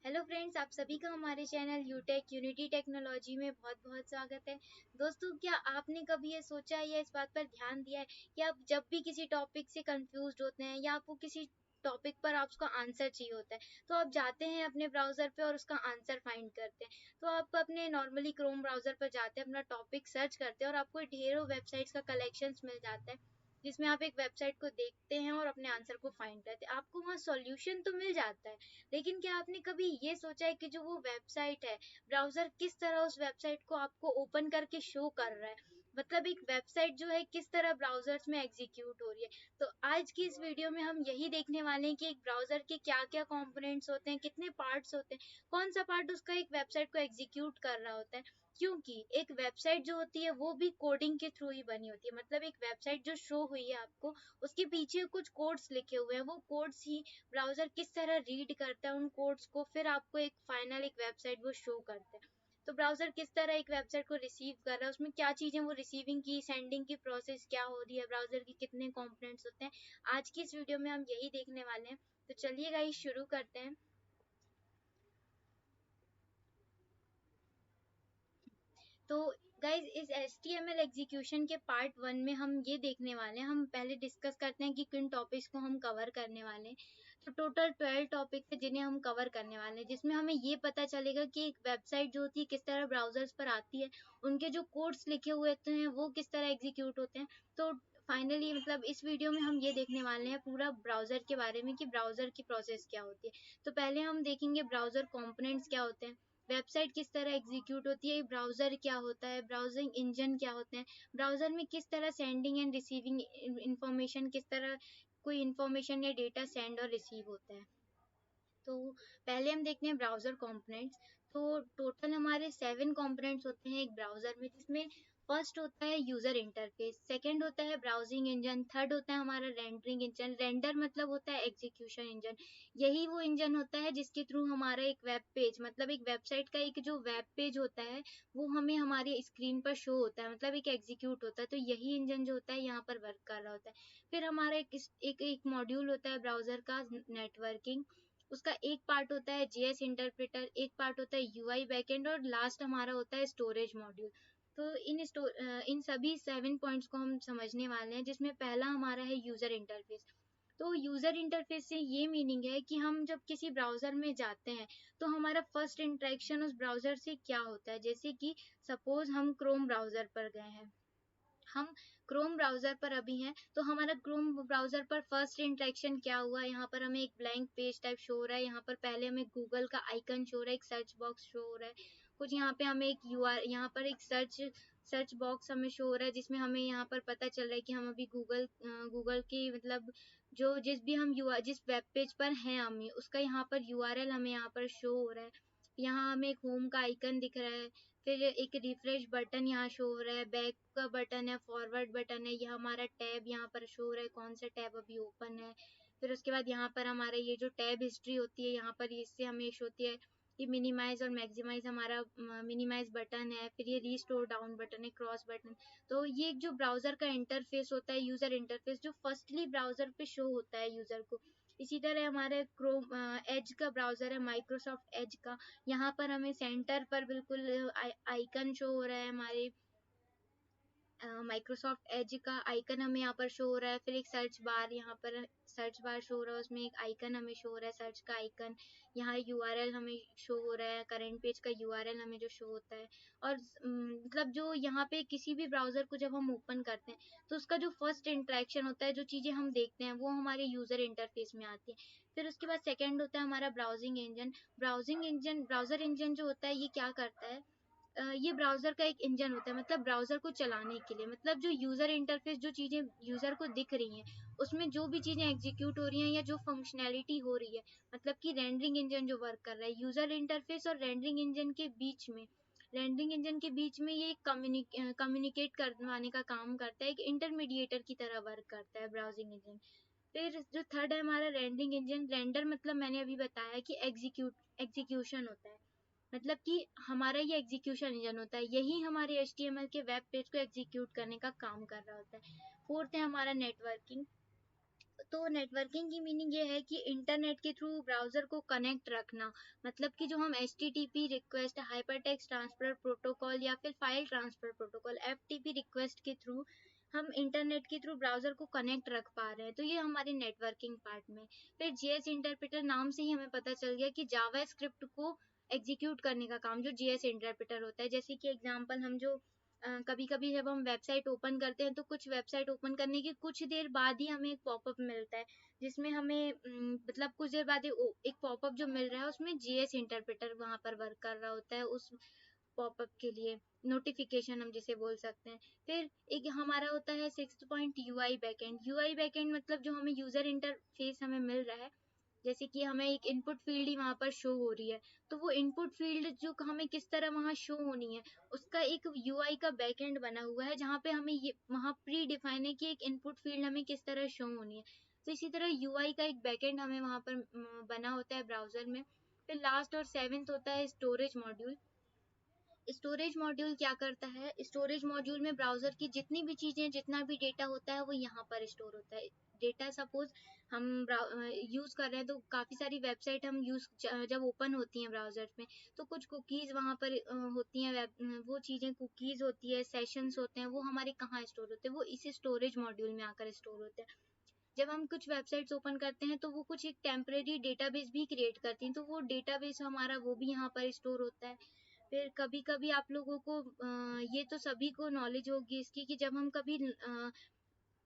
Hello friends, आप सभी का हमारे चैनल यूटेक यूनिटी टेक्नोलॉजी में बहुत बहुत स्वागत है। दोस्तों, क्या आपने कभी ये सोचा है या इस बात पर ध्यान दिया है कि आप जब भी किसी टॉपिक से कंफ्यूज्ड होते हैं या आपको किसी टॉपिक पर आप उसका आंसर चाहिए होता है, तो आप जाते हैं अपने ब्राउजर पे और उसका आंसर फाइंड करते हैं। तो आप अपने नॉर्मली क्रोम ब्राउजर पर जाते हैं, अपना टॉपिक सर्च करते हैं और आपको ढेरों वेबसाइट्स का कलेक्शंस मिल जाता है, जिसमें आप एक वेबसाइट को देखते हैं और अपने आंसर को फाइंड करते हैं। आपको वहाँ सॉल्यूशन तो मिल जाता है, लेकिन क्या आपने कभी ये सोचा है कि जो वो वेबसाइट है, ब्राउजर किस तरह उस वेबसाइट को आपको ओपन करके शो कर रहा है? मतलब एक वेबसाइट जो है किस तरह ब्राउजर्स में एग्जीक्यूट हो रही है। तो आज की इस वीडियो में हम यही देखने वाले हैं कि एक ब्राउजर के क्या क्या कंपोनेंट्स होते हैं, कितने पार्ट्स होते हैं, कौन सा पार्ट उसका एक वेबसाइट को एग्जीक्यूट कर रहा होता है। क्योंकि एक वेबसाइट जो होती है वो भी कोडिंग के थ्रू ही बनी होती है। मतलब एक वेबसाइट जो शो हुई है आपको, उसके पीछे कुछ कोड्स लिखे हुए हैं, वो कोड्स ही ब्राउजर किस तरह रीड करता है उन कोड्स को, फिर आपको एक फाइनल एक वेबसाइट वो शो करता है। तो ब्राउजर किस तरह एक वेबसाइट को रिसीव कर रहा है, उसमें क्या चीजें वो रिसीविंग की, सेंडिंग की प्रोसेस क्या हो रही है, ब्राउजर के कितने कंपोनेंट्स होते हैं, आज की इस वीडियो में हम यही देखने वाले हैं। तो चलिए गाइस, शुरू करते हैं। तो गाइज, इस HTML एग्जीक्यूशन के पार्ट 1 में हम ये देखने वाले हैं। हम पहले डिस्कस करते हैं कि किन टॉपिक्स को हम कवर करने वाले हैं। तो टोटल 12 टॉपिक्स है जिन्हें हम कवर करने वाले हैं, जिसमें हमें ये पता चलेगा कि एक वेबसाइट जो होती है किस तरह ब्राउजर्स पर आती है, उनके जो कोड्स लिखे हुए होते हैं वो किस तरह एग्जीक्यूट होते हैं। तो फाइनली मतलब इस वीडियो में हम ये देखने वाले हैं पूरा ब्राउजर के बारे में कि ब्राउजर की प्रोसेस क्या होती है। तो पहले हम देखेंगे ब्राउजर कंपोनेंट्स क्या होते हैं, वेबसाइट किस तरह एग्जीक्यूट होती है, ब्राउजर क्या होता है, ब्राउजिंग इंजन क्या होते हैं, ब्राउजर में किस तरह सेंडिंग एंड रिसीविंग इंफॉर्मेशन, किस तरह कोई इंफॉर्मेशन या डेटा सेंड और रिसीव होता है। तो पहले हम देखते हैं ब्राउजर कंपोनेंट्स। तो टोटल हमारे 7 कंपोनेंट्स होते हैं एक ब्राउजर में, जिसमें फर्स्ट होता है यूजर इंटरफेस, सेकंड होता है ब्राउजिंग इंजन, थर्ड होता है हमारा रेंडरिंग इंजन। रेंडर मतलब होता है एग्जीक्यूशन इंजन। यही वो इंजन होता है जिसके थ्रू हमारा एक वेब पेज, मतलब एक वेबसाइट का एक जो वेब पेज होता है वो हमें हमारी स्क्रीन पर शो होता है, मतलब एक एग्जीक्यूट होता है। तो यही इंजन जो होता है यहाँ पर वर्क कर रहा होता है। फिर हमारा एक मॉड्यूल होता है ब्राउजर का, नेटवर्किंग। उसका एक पार्ट होता है जेएस इंटरप्रेटर, एक पार्ट होता है यूआई बैकएंड, और लास्ट हमारा होता है स्टोरेज मॉड्यूल। तो इन सभी 7 पॉइंट्स को हम समझने वाले हैं, जिसमें पहला हमारा है यूजर इंटरफेस। तो यूजर इंटरफेस से ये मीनिंग है कि हम जब किसी ब्राउजर में जाते हैं तो हमारा फर्स्ट इंटरेक्शन उस ब्राउजर से क्या होता है। जैसे कि सपोज हम क्रोम ब्राउजर पर गए हैं, हम क्रोम ब्राउजर पर अभी हैं, तो हमारा क्रोम ब्राउजर पर फर्स्ट इंटरेक्शन क्या हुआ, यहाँ पर हमें एक ब्लैंक पेज टाइप शो हो रहा है। यहाँ पर पहले हमें गूगल का आइकन शो हो रहा है, एक सर्च बॉक्स शो हो रहा है, कुछ यहाँ पे हमें एक यूआर, यहाँ पर एक सर्च बॉक्स हमें शो हो रहा है, जिसमें हमें यहाँ पर पता चल रहा है कि हम अभी गूगल की मतलब जो जिस वेब पेज पर हैं हम, उसका यहाँ पर यूआरएल हमें यहाँ पर शो हो रहा है। यहाँ हमें एक होम का आइकन दिख रहा है, फिर एक रिफ्रेश बटन यहाँ शो हो रहा है, बैक का बटन है, फॉरवर्ड बटन है, यह हमारा टैब यहाँ पर शो हो रहा है, कौन सा टैब अभी ओपन है। फिर उसके बाद यहाँ पर हमारा ये जो टैब हिस्ट्री होती है, यहाँ पर इससे हमें शो होती है कि मिनिमाइज और मैक्सिमाइज, हमारा मिनिमाइज बटन है, फिर ये रीस्टोर डाउन बटन है, क्रॉस बटन। तो ये जो ब्राउजर का इंटरफेस होता है, यूजर इंटरफेस, जो फर्स्टली ब्राउजर पे शो होता है यूजर को। इसी तरह हमारे क्रोम एज का ब्राउजर है, माइक्रोसॉफ्ट एज का, यहाँ पर हमें सेंटर पर बिल्कुल आइकन शो हो रहा है, हमारे माइक्रोसॉफ्ट एज का आइकन हमें यहाँ पर शो हो रहा है। फिर एक सर्च बार, यहाँ पर सर्च बार शो हो रहा है, उसमें एक आइकन हमें शो हो रहा है, सर्च का आइकन। यहाँ यूआरएल हमें शो हो रहा है, करंट पेज का यूआरएल हमें जो शो होता है। और मतलब जो यहाँ पे किसी भी ब्राउजर को जब हम ओपन करते हैं तो उसका जो फर्स्ट इंटरेक्शन होता है, जो चीजें हम देखते हैं वो हमारे यूजर इंटरफेस में आती है। फिर उसके बाद सेकेंड होता है हमारा ब्राउजिंग इंजन। ब्राउजर इंजन जो होता है ये क्या करता है, ये ब्राउजर का एक इंजन होता है, मतलब ब्राउजर को चलाने के लिए, मतलब जो यूजर इंटरफेस, जो चीजें यूजर को दिख रही हैं उसमें जो भी चीजें एग्जीक्यूट हो रही हैं या जो फंक्शनैलिटी हो रही है, मतलब कि रेंडरिंग इंजन जो वर्क कर रहा है यूजर इंटरफेस और रेंडरिंग इंजन के बीच में, ये कम्युनिकेट करवाने का काम करता है, एक इंटरमीडिएटर की तरह वर्क करता है ब्राउजिंग इंजन। फिर जो थर्ड है हमारा रेंडरिंग इंजन। रेंडर मतलब मैंने अभी बताया कि एग्जीक्यूशन होता है, मतलब कि हमारा ये एग्जीक्यूशन इंजन होता है, यही हमारे HTML के वेब पेज को एग्जीक्यूट करने का काम कर रहा होता है। फोर्थ है हमारा नेटवर्किंग। तो नेटवर्किंग की मीनिंग ये है कि इंटरनेट के थ्रू ब्राउज़र को कनेक्ट रखना, मतलब कि जो हम HTTP request, hypertext transfer protocol या फिर file transfer protocol FTP request के थ्रू हम इंटरनेट के थ्रू ब्राउज़र को कनेक्ट रख पा रहे हैं, तो ये हमारे नेटवर्किंग पार्ट में। फिर जेएस इंटरप्रेटर नाम से ही हमें पता चल गया कि जावा स्क्रिप्ट को एग्जीक्यूट करने का काम जो जेएस इंटरप्रेटर होता है। जैसे कि एग्जांपल हम जो कभी कभी जब हम वेबसाइट ओपन करते हैं तो कुछ वेबसाइट ओपन करने के कुछ देर बाद ही हमें एक पॉपअप मिलता है, जिसमें हमें मतलब कुछ देर बाद एक पॉपअप जो मिल रहा है उसमें जेएस इंटरप्रेटर वहां पर वर्क कर रहा होता है उस पॉपअप के लिए, नोटिफिकेशन हम जिसे बोल सकते हैं। फिर एक हमारा होता है 6th point UI backend. UI backend मतलब जो हमें यूजर इंटरफेस हमें मिल रहा है, जैसे कि हमें एक इनपुट फील्ड ही वहां पर शो हो रही है, तो वो इनपुट फील्ड जो हमें किस तरह वहां शो होनी है उसका एक यूआई का बैकएंड बना हुआ है, जहाँ पे हमें ये वहां प्री डिफाइन है कि एक इनपुट फील्ड हमें किस तरह शो होनी है। तो इसी तरह यूआई का एक बैकएंड हमें वहां पर बना होता है ब्राउजर में। फिर लास्ट और 7th होता है स्टोरेज मॉड्यूल। स्टोरेज मॉड्यूल क्या करता है, स्टोरेज मॉड्यूल में ब्राउजर की जितनी भी चीजें, जितना भी डेटा होता है वो यहाँ पर स्टोर होता है। डेटा सपोज हम यूज कर रहे हैं तो काफी सारी वेबसाइट हम यूज जब ओपन होती हैं ब्राउजर में तो कुछ कुकीज वहां पर होती हैं, वो चीजें कुकीज होती है, सेशंस होते हैं, वो हमारे कहाँ स्टोर होते हैं, वो इसी स्टोरेज मॉड्यूल में आकर स्टोर होते हैं। जब हम कुछ वेबसाइट्स ओपन करते हैं तो वो कुछ एक टेम्परेरी डेटाबेस भी क्रिएट करती हैं, तो वो डेटाबेस हमारा वो भी यहाँ पर स्टोर होता है। फिर कभी कभी आप लोगों को ये तो सभी को नॉलेज होगी इसकी कि जब हम कभी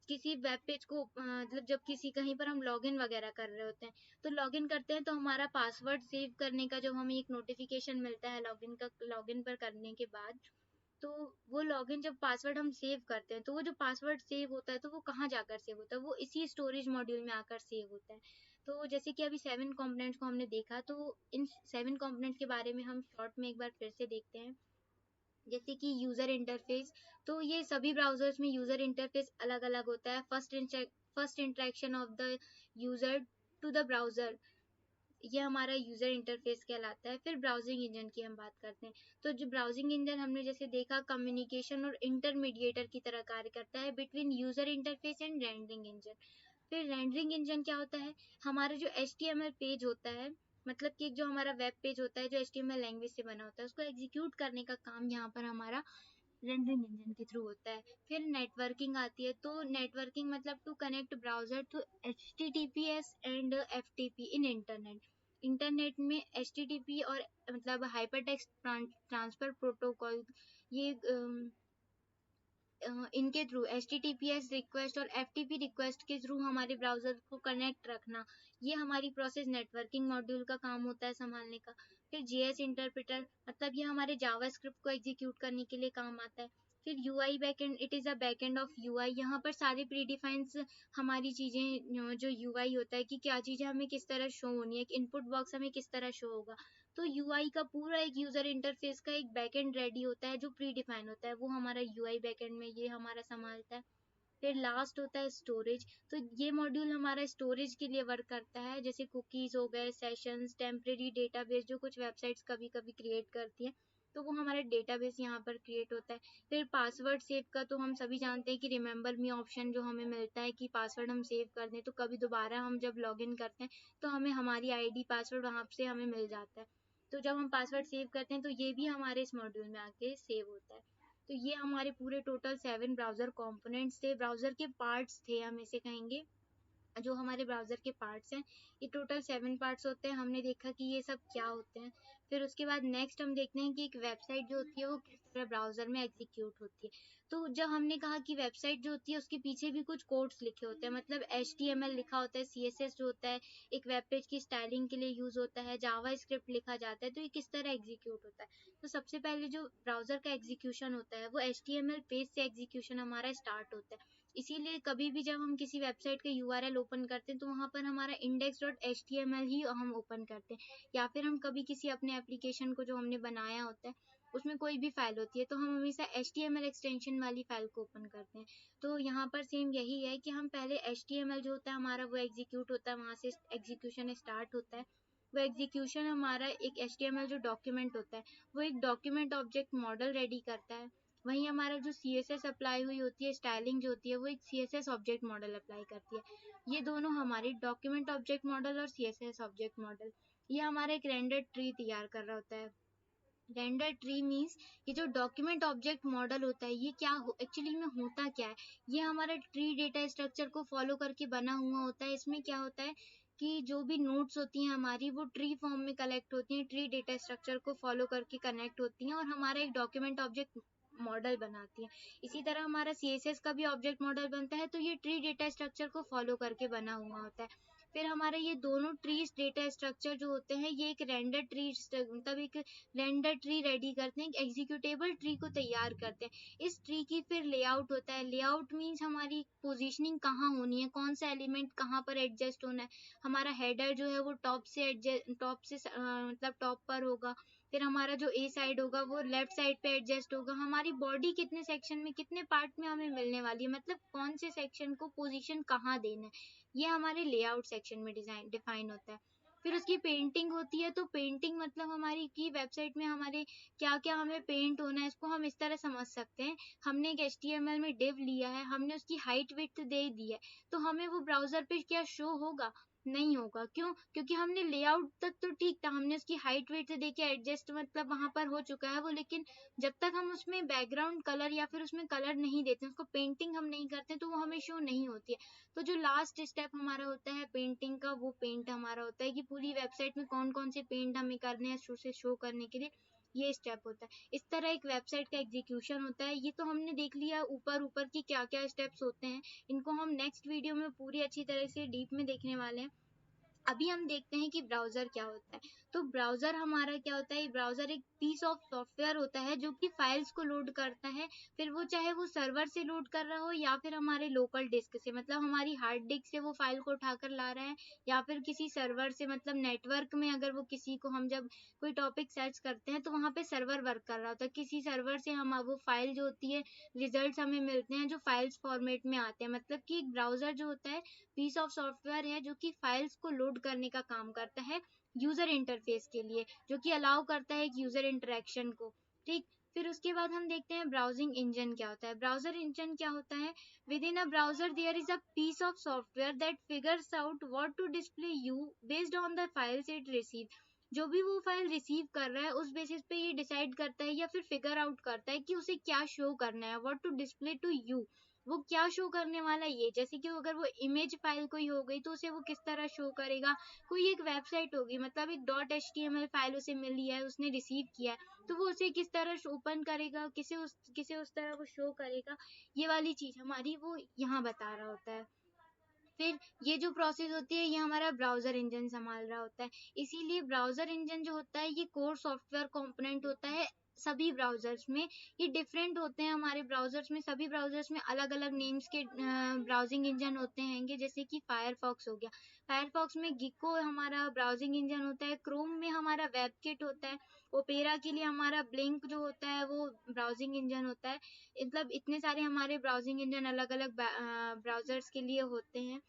किसी वेब पेज को मतलब जब किसी कहीं पर हम लॉगिन वगैरह कर रहे होते हैं तो लॉगिन करते हैं तो हमारा पासवर्ड सेव करने का जब हमें एक नोटिफिकेशन मिलता है लॉगिन पर करने के बाद, तो वो लॉगिन जब पासवर्ड हम सेव करते हैं तो वो जो पासवर्ड सेव होता है तो वो कहाँ जाकर सेव होता है, वो इसी स्टोरेज मॉड्यूल में आकर सेव होता है। तो जैसे कि अभी 7 कंपोनेंट्स को हमने देखा, तो इन 7 कंपोनेंट्स के बारे में हम शॉर्ट में एक बार फिर से देखते हैं। जैसे कि यूजर इंटरफेस, तो ये सभी ब्राउजर्स में यूजर इंटरफेस अलग अलग होता है। First interaction of the user to the browser, ये हमारा यूजर इंटरफेस कहलाता है। फिर ब्राउजिंग इंजन की हम बात करते हैं, तो जो ब्राउजिंग इंजन हमने जैसे देखा कम्युनिकेशन और इंटरमीडिएटर की तरह कार्य करता है between user interface and rendering engine. फिर रेंडरिंग इंजन क्या होता है, हमारा जो HTML पेज होता है, मतलब कि जो हमारा वेब पेज होता है जो HTML लैंग्वेज से बना होता है उसको एग्जीक्यूट करने का काम यहाँ पर हमारा रेंडरिंग इंजन के थ्रू होता है। फिर नेटवर्किंग आती है, तो नेटवर्किंग मतलब to connect browser to HTTPS and FTP in internet. Internet में HTTP और मतलब हाइपरटेक्स्ट ट्रांसफर प्रोटोकॉल, ये इनके थ्रू HTTPS रिक्वेस्ट और FTP रिक्वेस्ट के थ्रू हमारे ब्राउजर को कनेक्ट रखना, ये हमारी प्रोसेस नेटवर्किंग मॉड्यूल का काम होता है संभालने का। फिर JS इंटरप्रेटर मतलब ये हमारे जावा स्क्रिप्ट को एग्जीक्यूट करने के लिए काम आता है। फिर UI backend, it is a backend of UI, यहाँ पर सारे प्रीडिफाइंस हमारी चीजें, जो UI होता है कि क्या चीजें हमें किस तरह शो होनी है, एक इनपुट बॉक्स हमें किस तरह शो होगा, तो यूआई का पूरा एक यूजर इंटरफेस का एक बैकएंड रेडी होता है जो प्री डिफाइन होता है, वो हमारा यूआई बैकएंड में ये हमारा संभालता है। फिर लास्ट होता है स्टोरेज, तो ये मॉड्यूल हमारा स्टोरेज के लिए वर्क करता है, जैसे कुकीज हो गए, सेशंस, टेम्परेरी डेटाबेस जो कुछ वेबसाइट्स कभी कभी क्रिएट करती है, तो वो हमारा डेटाबेस यहाँ पर क्रिएट होता है। फिर पासवर्ड सेव का तो हम सभी जानते हैं कि रिमेंबर मी ऑप्शन जो हमें मिलता है कि पासवर्ड हम सेव कर दें तो कभी दोबारा हम जब लॉग इन करते हैं तो हमें हमारी आईडी पासवर्ड वहाँ से हमें मिल जाता है, तो जब हम पासवर्ड सेव करते हैं तो ये भी हमारे इस मॉड्यूल में आके सेव होता है। तो ये हमारे पूरे टोटल 7 ब्राउजर कंपोनेंट्स थे, ब्राउजर के पार्ट्स थे हम इसे कहेंगे, जो हमारे ब्राउजर के पार्ट्स हैं। ये टोटल 7 पार्ट्स होते हैं, हमने देखा कि ये सब क्या होते हैं। फिर उसके बाद नेक्स्ट हम देखते हैं कि एक वेबसाइट जो होती है वो किस तरह ब्राउजर में एग्जीक्यूट होती है। तो जब हमने कहा कि वेबसाइट जो होती है उसके पीछे भी कुछ कोड्स लिखे होते हैं, मतलब HTML लिखा होता है, CSS जो होता है एक वेब पेज की स्टाइलिंग के लिए यूज होता है, जावा स्क्रिप्ट लिखा जाता है, तो ये किस तरह एग्जीक्यूट होता है। तो सबसे पहले जो ब्राउजर का एग्जीक्यूशन होता है वो HTML पेज से एग्जीक्यूशन हमारा स्टार्ट होता है। इसीलिए कभी भी जब हम किसी वेबसाइट का URL ओपन करते हैं तो वहाँ पर हमारा index.html ही हम ओपन करते हैं, या फिर हम कभी किसी अपने एप्लीकेशन को जो हमने बनाया होता है उसमें कोई भी फाइल होती है तो हम हमेशा HTML एक्सटेंशन वाली फाइल को ओपन करते हैं। तो यहाँ पर सेम यही है कि हम पहले HTML जो होता है हमारा वो एग्जीक्यूट होता है, वहाँ से एग्जीक्यूशन स्टार्ट होता है। वो एग्जीक्यूशन हमारा एक HTML जो डॉक्यूमेंट होता है वो एक डॉक्यूमेंट ऑब्जेक्ट मॉडल रेडी करता है, वहीं हमारा जो CSS अप्लाई हुई होती है, स्टाइलिंग जो होती है, वो एक CSS ऑब्जेक्ट मॉडल अप्लाई करती है। ये दोनों हमारे डॉक्यूमेंट ऑब्जेक्ट मॉडल और CSS ऑब्जेक्ट मॉडल, ये हमारा एक रेंडर ट्री तैयार कर रहा होता है। रेंडर ट्री मीन्स ये जो डॉक्यूमेंट ऑब्जेक्ट मॉडल होता है, ये क्या एक्चुअली में होता क्या है, ये हमारा ट्री डेटा स्ट्रक्चर को फॉलो करके बना हुआ होता है। इसमें क्या होता है कि जो भी नोट्स होती हैं हमारी, वो ट्री फॉर्म में कलेक्ट होती हैं, ट्री डेटा स्ट्रक्चर को फॉलो करके कनेक्ट होती हैं और हमारा एक डॉक्यूमेंट ऑब्जेक्ट मॉडल बनाती है। इसी तरह हमारा CSS का भी ऑब्जेक्ट मॉडल बनता है, तो ये ट्री डेटा स्ट्रक्चर को फॉलो करके बना हुआ होता है। फिर हमारे ये दोनों ट्रीज डेटा स्ट्रक्चर जो होते हैं, ये एक रेंडर ट्री मतलब एक रेंडर ट्री रेडी करते हैं, एक एग्जीक्यूटेबल ट्री को तैयार करते हैं। इस ट्री की फिर लेआउट होता है। लेआउट मीन्स हमारी पोजीशनिंग कहाँ होनी है, कौन सा एलिमेंट कहाँ पर एडजस्ट होना है। हमारा हेडर जो है वो टॉप से मतलब टॉप पर होगा। फिर हमारा जो ए साइड होगा वो लेफ्ट साइड पे एडजस्ट होगा। हमारी बॉडी कितने सेक्शन में, कितने पार्ट में हमें मिलने वाली है, मतलब कौन से सेक्शन को पोजीशन कहाँ देना है, ये हमारे लेआउट सेक्शन में डिफाइन होता है। फिर उसकी पेंटिंग होती है, तो पेंटिंग मतलब हमारी की वेबसाइट में हमारे क्या क्या हमें पेंट होना है, इसको हम इस तरह समझ सकते हैं। हमने एक HTML में डिव लिया है, हमने उसकी हाइट विड्थ दे दी है, तो हमें वो ब्राउजर पे क्या शो होगा, नहीं होगा। क्यों? क्योंकि हमने लेआउट तक तो ठीक था, हमने उसकी हाइट विड्थ दे के एडजस्ट मतलब वहां पर हो चुका है वो, लेकिन जब तक हम उसमें बैकग्राउंड कलर या फिर उसमें कलर नहीं देते, उसको पेंटिंग हम नहीं करते, तो वो हमें शो नहीं होती है। तो जो लास्ट स्टेप हमारा होता है पेंटिंग का, वो पेंट हमारा होता है कि पूरी वेबसाइट में कौन कौन से पेंट हमें करने हैं से शो करने के लिए, ये स्टेप होता है। इस तरह एक वेबसाइट का एग्जीक्यूशन होता है। ये तो हमने देख लिया ऊपर ऊपर की क्या क्या स्टेप्स होते हैं, इनको हम नेक्स्ट वीडियो में पूरी अच्छी तरह से डीप में देखने वाले हैं। अभी हम देखते हैं कि ब्राउजर क्या होता है। तो ब्राउजर हमारा क्या होता है, ब्राउजर एक पीस ऑफ सॉफ्टवेयर होता है जो कि फाइल्स को लोड करता है। फिर वो चाहे वो सर्वर से लोड कर रहा हो या फिर हमारे लोकल डिस्क से, मतलब हमारी हार्ड डिस्क से वो फाइल को उठाकर ला रहा है, या फिर किसी सर्वर से, मतलब नेटवर्क में अगर वो किसी को हम जब कोई टॉपिक सर्च करते हैं तो वहां पे सर्वर वर्क कर रहा होता है, किसी सर्वर से हम वो फाइल जो होती है, रिजल्ट हमें मिलते हैं जो फाइल्स फॉर्मेट में आते हैं। मतलब कि एक ब्राउजर जो होता है पीस ऑफ सॉफ्टवेयर है जो कि फाइल्स को लोड करने का काम करता है यूजर इंटरफेस के लिए, जो कि अलाउ करता है एक यूजर इंटरेक्शन को। ठीक। फिर उसके बाद हम देखते हैं ब्राउजिंग इंजन क्या होता है। ब्राउजर इंजन क्या होता है, within a browser there is a piece of software that figures out what to display you based on the files it receive. जो भी वो फाइल रिसीव कर रहा है उस बेसिस पे ये डिसाइड करता है या फिर फिगर आउट करता है कि उसे क्या शो करना है, what to display to you, वो क्या शो करने वाला है। ये जैसे कि अगर वो इमेज फाइल कोई हो गई तो उसे वो किस तरह शो करेगा। कोई एक वेबसाइट होगी, मतलब एक .html फाइल उसे मिली है, उसने रिसीव किया है, तो वो उसे किस तरह ओपन करेगा, किसे उस तरह वो शो करेगा, ये वाली चीज हमारी वो यहाँ बता रहा होता है। फिर ये जो प्रोसेस होती है ये हमारा ब्राउजर इंजन संभाल रहा होता है। इसीलिए ब्राउजर इंजन जो होता है ये कोर सॉफ्टवेयर कंपोनेंट होता है सभी ब्राउजर्स में। ये डिफरेंट होते हैं हमारे ब्राउजर्स में, सभी ब्राउजर्स में अलग अलग नेम्स के ब्राउजिंग इंजन होते हैं, जैसे कि फायरफॉक्स हो गया, फायरफॉक्स में गिको हमारा ब्राउजिंग इंजन होता है, क्रोम में हमारा वेबकिट होता है, ओपेरा के लिए हमारा ब्लिंक जो होता है वो ब्राउजिंग इंजन होता है। मतलब इतने सारे हमारे ब्राउजिंग इंजन अलग अलग ब्राउजर्स के लिए होते हैं।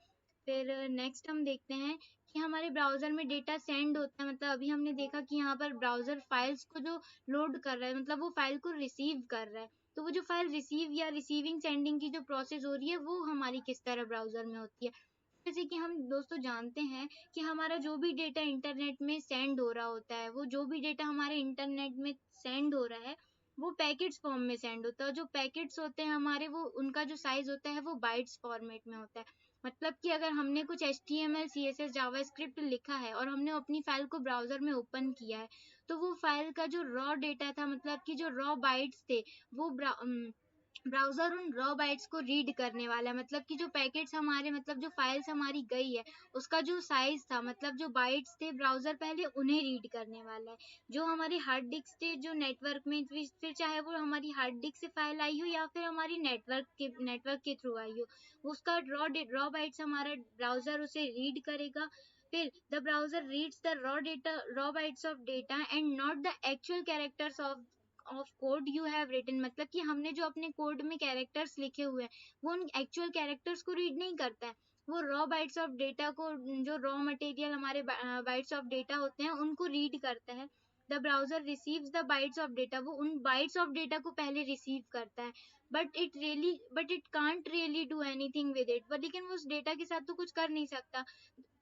फिर नेक्स्ट हम देखते हैं कि हमारे ब्राउजर में डेटा सेंड होता है, मतलब अभी हमने देखा कि यहाँ पर ब्राउजर फाइल्स को जो लोड कर रहा है, मतलब वो फाइल को रिसीव कर रहा है, तो वो जो फाइल रिसीव या रिसीविंग सेंडिंग की जो प्रोसेस हो रही है वो हमारी किस तरह ब्राउजर में होती है। जैसे कि हम दोस्तों जानते हैं कि हमारा जो भी डेटा इंटरनेट में सेंड हो रहा होता है, वो जो भी डेटा हमारे इंटरनेट में सेंड हो रहा है वो पैकेट्स फॉर्म में सेंड होता है। जो पैकेट्स होते हैं हमारे, वो उनका जो साइज होता है वो बाइट्स फॉर्मेट में होता है। मतलब कि अगर हमने कुछ HTML CSS जावास्क्रिप्ट लिखा है और हमने अपनी फाइल को ब्राउजर में ओपन किया है, तो वो फाइल का जो रॉ डेटा था, मतलब कि जो रॉ बाइट्स थे, वो ब्राउजर उन रॉ बाइट्स को रीड करने वाला है। मतलब कि जो पैकेट्स हमारे, मतलब जो फाइल्स हमारी गई है उसका जो साइज था, मतलब जो बाइट्स थे, ब्राउजर पहले उन्हें रीड करने वाला है। जो हमारी हार्ड डिस्क थे जो नेटवर्क में, फिर चाहे वो हमारी हार्ड डिस्क से फाइल आई हो या फिर हमारी नेटवर्क के थ्रू आई हो, उसका रॉ बाइट्स हमारा ब्राउजर उसे रीड करेगा। फिर the browser reads the raw bytes of data and not the actual characters of code you have written. मतलब कि हमने जो अपने कोड में कैरेक्टर्स लिखे हुए हैं वो उन एक्चुअल कैरेक्टर्स को रीड नहीं करता है, वो रॉ बाइट्स ऑफ डेटा को, जो रॉ मटेरियल हमारे बाइट्स ऑफ डेटा होते हैं उनको रीड करता है। The browser receives the bytes of data, वो उन बाइट्स ऑफ डेटा को पहले रिसीव करता है, but it can't really do anything with it, but लेकिन वो उस डेटा के साथ तो कुछ कर नहीं सकता।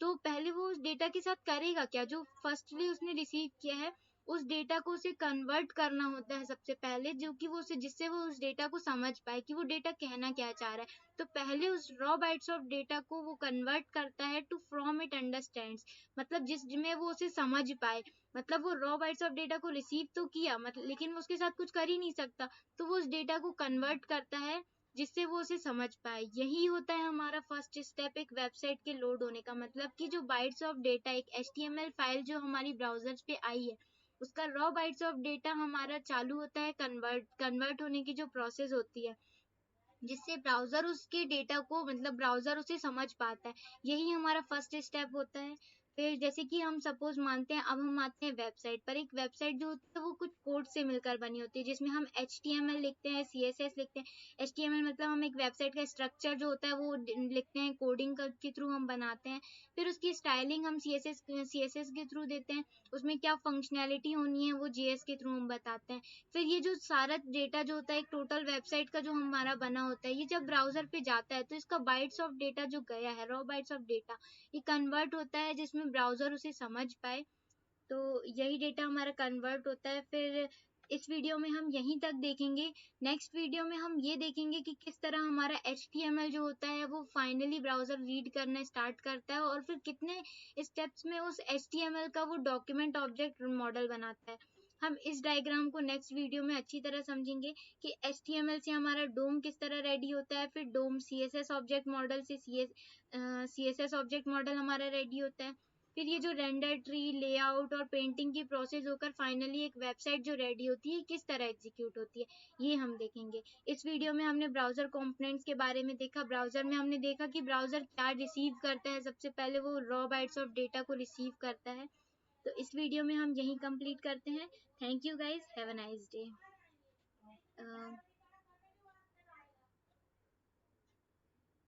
तो पहले वो उस डेटा के साथ करेगा क्या, जो फर्स्टली उसने रिसीव किया है उस डेटा को उसे कन्वर्ट करना होता है सबसे पहले, जो कि वो उसे, जिससे वो उस डेटा को समझ पाए कि वो डेटा कहना क्या चाह रहा है। तो पहले उस रॉ बाइट्स ऑफ डेटा को वो कन्वर्ट करता है टू फ्रॉम इट अंडरस्टैंड्स, मतलब जिसमें वो उसे समझ पाए। मतलब वो रॉ बाइट्स ऑफ डेटा को रिसीव तो किया, मतलब लेकिन वो उसके साथ कुछ कर ही नहीं सकता, तो वो उस डेटा को कन्वर्ट करता है जिससे वो उसे समझ पाए। यही होता है हमारा फर्स्ट स्टेप एक वेबसाइट के लोड होने का, मतलब कि जो बाइट्स ऑफ डेटा, एक HTML फाइल जो हमारी ब्राउजर्स पे आई है, उसका रॉ बाइट्स ऑफ डेटा हमारा चालू होता है कन्वर्ट होने की जो प्रोसेस होती है, जिससे ब्राउजर उसके डेटा को, मतलब ब्राउजर उसे समझ पाता है। यही हमारा फर्स्ट स्टेप होता है। फिर जैसे कि हम सपोज मानते हैं, अब हम आते हैं वेबसाइट पर। एक वेबसाइट जो होती है वो कुछ कोड से मिलकर बनी होती है, जिसमें हम HTML लिखते हैं, CSS लिखते हैं। HTML मतलब हम एक वेबसाइट का स्ट्रक्चर जो होता है वो लिखते हैं, कोडिंग के थ्रू हम बनाते हैं। फिर उसकी स्टाइलिंग हम CSS के थ्रू देते हैं, उसमें क्या फंक्शनैलिटी होनी है वो JS के थ्रू हम बताते हैं। फिर ये जो सारा डेटा जो होता है एक टोटल वेबसाइट का जो हमारा बना होता है, ये जब ब्राउजर पे जाता है तो इसका बाइट्स ऑफ डेटा जो गया है, रॉ बाइट्स ऑफ डेटा, ये कन्वर्ट होता है जिसमें ब्राउजर उसे समझ पाए। तो यही डेटा हमारा कन्वर्ट होता है। फिर इस वीडियो में हम यहीं तक देखेंगे। नेक्स्ट वीडियो में हम ये देखेंगे कि किस तरह हमारा HTML जो होता है वो फाइनली ब्राउजर रीड करना स्टार्ट करता है, और फिर कितने स्टेप्स में उस HTML का वो डॉक्यूमेंट ऑब्जेक्ट मॉडल बनाता है। हम इस डायग्राम को नेक्स्ट वीडियो में अच्छी तरह समझेंगे कि HTML से हमारा डोम किस तरह रेडी होता है, फिर डोम CSS ऑब्जेक्ट मॉडल से CSS ऑब्जेक्ट मॉडल हमारा रेडी होता है। फिर ये जो रेंडर ट्री, लेआउट और पेंटिंग की प्रोसेस होकर फाइनली एक वेबसाइट जो रेडी होती है किस तरह एग्जीक्यूट होती है, ये हम देखेंगे। इस वीडियो में हमने ब्राउजर कंपोनेंट्स के बारे में देखा। ब्राउजर में हमने देखा कि ब्राउजर क्या रिसीव करता है, सबसे पहले वो रॉ बाइट्स ऑफ डेटा को रिसीव करता है। तो इस वीडियो में हम यही कंप्लीट करते हैं। Thank you guys, have a nice day.